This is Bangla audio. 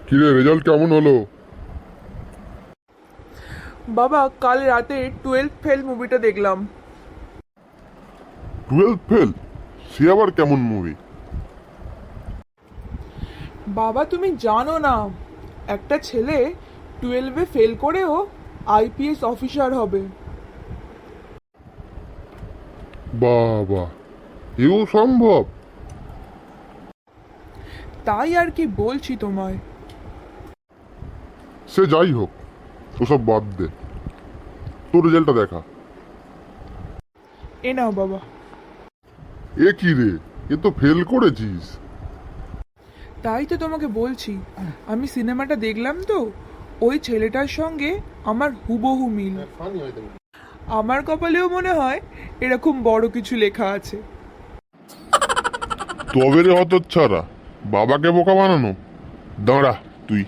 কিরে, রেজাল্ট কেমন হলো? বাবা, কাল রাতে 12 ফেল মুভিটা দেখলাম। 12 ফেল? সে আবার কেমন মুভি? বাবা, তুমি জানো না, একটা ছেলে 12-এ ফেল করেও আইপিএস অফিসার হবে। বাবা, এও সম্ভব? তাই আর কি বলছি তোমায়। সে যাই হোক, ওসব বাদ দে, তোর রেজাল্টটা দেখা। এ নাও বাবা। এ কি রে, এ তো ফেল করেছিস। তাই তো তোমাকে বলছি, আমি সিনেমাটা দেখলাম তো, ওই ছেলেটার সঙ্গে আমার হুবহু মিল। আমার কপালেও মনে হয় এরকম বড় কিছু লেখা আছে। তবে রে হতচ্ছাড়া, বাবাকে বোকা বানানো। দাঁড়া তুই।